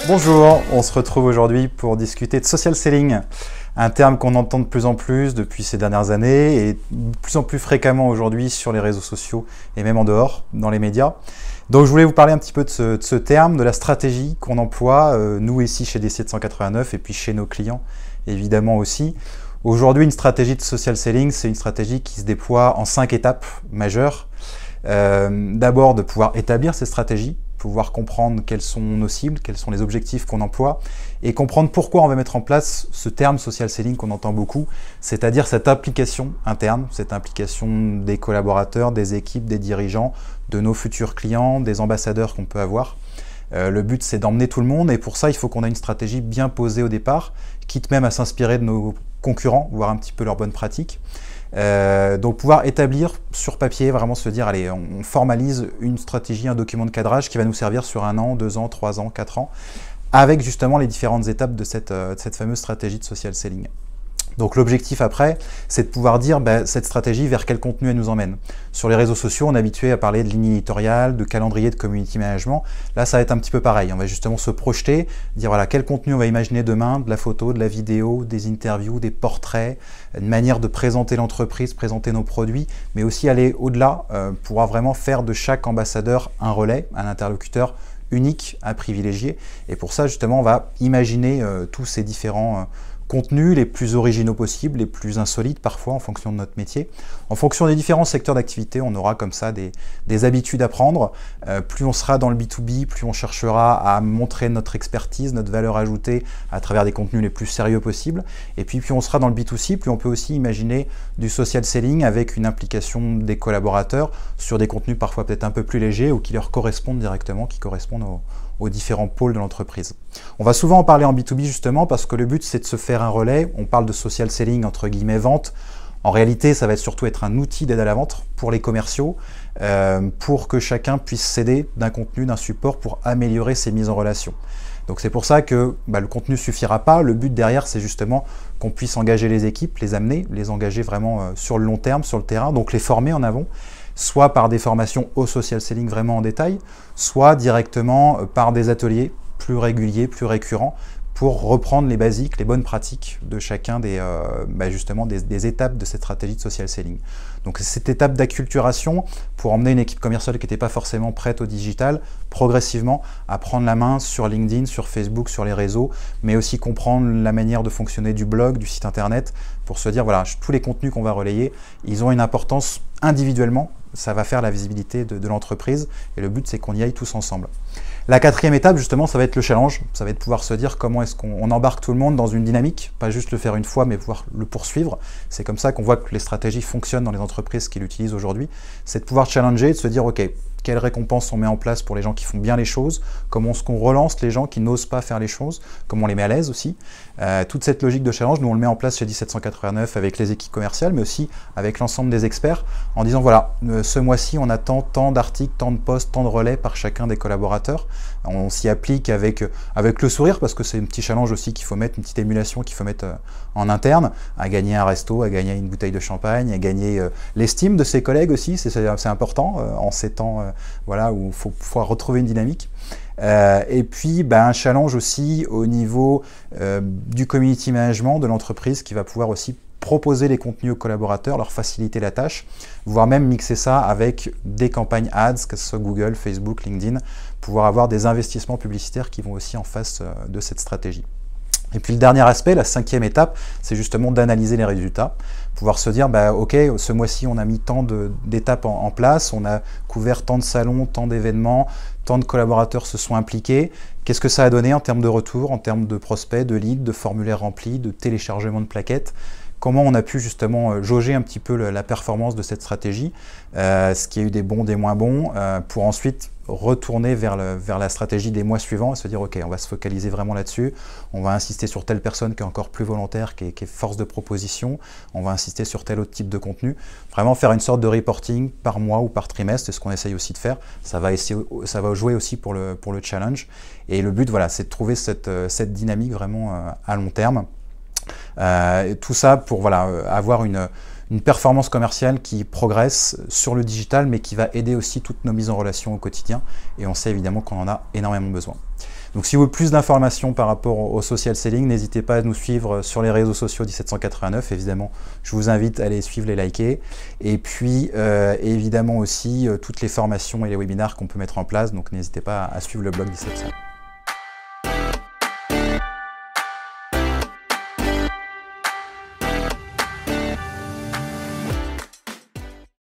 Bonjour, on se retrouve aujourd'hui pour discuter de social selling, un terme qu'on entend de plus en plus depuis ces dernières années et de plus en plus fréquemment aujourd'hui sur les réseaux sociaux et même en dehors, dans les médias. Donc je voulais vous parler un petit peu de ce terme, de la stratégie qu'on emploie, nous ici chez D789 et puis chez nos clients évidemment aussi. Aujourd'hui, une stratégie de social selling, c'est une stratégie qui se déploie en 5 étapes majeures. D'abord, de pouvoir établir ces stratégies, pouvoir comprendre quelles sont nos cibles, quels sont les objectifs qu'on emploie et comprendre pourquoi on va mettre en place ce terme social selling qu'on entend beaucoup, c'est-à-dire cette implication interne, cette implication des collaborateurs, des équipes, des dirigeants, de nos futurs clients, des ambassadeurs qu'on peut avoir. Le but, c'est d'emmener tout le monde et pour ça, il faut qu'on ait une stratégie bien posée au départ, quitte même à s'inspirer de nos concurrents, voir un petit peu leurs bonnes pratiques. Donc pouvoir établir sur papier, vraiment se dire, allez, on formalise une stratégie, un document de cadrage qui va nous servir sur 1 an, 2 ans, 3 ans, 4 ans, avec justement les différentes étapes de cette fameuse stratégie de social selling. Donc l'objectif après, c'est de pouvoir dire cette stratégie vers quel contenu elle nous emmène. Sur les réseaux sociaux, on est habitué à parler de ligne éditoriale, de calendrier, de community management. Là, ça va être un petit peu pareil. On va justement se projeter, dire voilà quel contenu on va imaginer demain, de la photo, de la vidéo, des interviews, des portraits, une manière de présenter l'entreprise, présenter nos produits, mais aussi aller au-delà, pouvoir vraiment faire de chaque ambassadeur un relais, un interlocuteur unique à privilégier. Et pour ça, justement, on va imaginer tous ces différents contenus les plus originaux possibles, les plus insolites parfois en fonction de notre métier. En fonction des différents secteurs d'activité, on aura comme ça des habitudes à prendre. Plus on sera dans le B2B, plus on cherchera à montrer notre expertise, notre valeur ajoutée à travers des contenus les plus sérieux possibles. Et puis plus on sera dans le B2C, plus on peut aussi imaginer du social selling avec une implication des collaborateurs sur des contenus parfois peut-être un peu plus légers ou qui leur correspondent directement, qui correspondent aux différents pôles de l'entreprise. On va souvent en parler en B2B justement parce que le but c'est de se faire un relais. On parle de social selling entre guillemets vente. En réalité, ça va surtout être un outil d'aide à la vente pour les commerciaux, pour que chacun puisse s'aider d'un contenu, d'un support pour améliorer ses mises en relation. Donc c'est pour ça que le contenu ne suffira pas. Le but derrière, c'est justement qu'on puisse engager les équipes, les amener, les engager vraiment sur le long terme, sur le terrain, donc les former en avant, soit par des formations au social selling vraiment en détail, soit directement par des ateliers plus réguliers, plus récurrents, pour reprendre les basiques, les bonnes pratiques de chacun justement des étapes de cette stratégie de social selling. Donc cette étape d'acculturation pour emmener une équipe commerciale qui n'était pas forcément prête au digital, progressivement à prendre la main sur LinkedIn, sur Facebook, sur les réseaux, mais aussi comprendre la manière de fonctionner du blog, du site internet, pour se dire voilà, tous les contenus qu'on va relayer, ils ont une importance individuellement, ça va faire la visibilité de l'entreprise et le but c'est qu'on y aille tous ensemble. La 4e étape justement, ça va être le challenge, ça va être pouvoir se dire comment est-ce qu'on embarque tout le monde dans une dynamique, pas juste le faire une fois mais pouvoir le poursuivre. C'est comme ça qu'on voit que les stratégies fonctionnent dans les entreprises qui l'utilisent aujourd'hui, c'est de pouvoir challenger, de se dire ok, quelles récompenses on met en place pour les gens qui font bien les choses, comment est-ce qu'on relance les gens qui n'osent pas faire les choses, comment on les met à l'aise aussi. Toute cette logique de challenge, nous on le met en place chez D789 avec les équipes commerciales, mais aussi avec l'ensemble des experts, en disant voilà, ce mois-ci on attend tant d'articles, tant de posts, tant de relais par chacun des collaborateurs. On s'y applique avec le sourire, parce que c'est un petit challenge aussi qu'il faut mettre, une petite émulation qu'il faut mettre en interne, à gagner un resto, à gagner une bouteille de champagne, à gagner l'estime de ses collègues aussi, c'est important en ces temps voilà, où il faut pouvoir retrouver une dynamique. Et puis un challenge aussi au niveau du community management de l'entreprise qui va pouvoir aussi proposer les contenus aux collaborateurs, leur faciliter la tâche, voire même mixer ça avec des campagnes ads, que ce soit Google, Facebook, LinkedIn, pouvoir avoir des investissements publicitaires qui vont aussi en face de cette stratégie. Et puis le dernier aspect, la 5e étape, c'est justement d'analyser les résultats, pouvoir se dire ok, ce mois-ci on a mis tant d'étapes en place, on a couvert tant de salons, tant d'événements, tant de collaborateurs se sont impliqués, qu'est-ce que ça a donné en termes de retour, en termes de prospects, de leads, de formulaires remplis, de téléchargement de plaquettes, comment on a pu justement jauger un petit peu la performance de cette stratégie, ce qui a eu des bons, des moins bons, pour ensuite retourner vers la stratégie des mois suivants et se dire ok, on va se focaliser vraiment là-dessus, on va insister sur telle personne qui est encore plus volontaire, qui est force de proposition, on va insister sur tel autre type de contenu, vraiment faire une sorte de reporting par mois ou par trimestre, c'est ce qu'on essaye aussi de faire, ça va jouer aussi pour le challenge et le but voilà, c'est de trouver cette dynamique vraiment à long terme. Tout ça pour voilà, avoir une performance commerciale qui progresse sur le digital, mais qui va aider aussi toutes nos mises en relation au quotidien. Et on sait évidemment qu'on en a énormément besoin. Donc si vous voulez plus d'informations par rapport au social selling, n'hésitez pas à nous suivre sur les réseaux sociaux 1789. Évidemment, je vous invite à aller suivre, les liker. Et puis évidemment aussi toutes les formations et les webinaires qu'on peut mettre en place. Donc n'hésitez pas à suivre le blog 1700.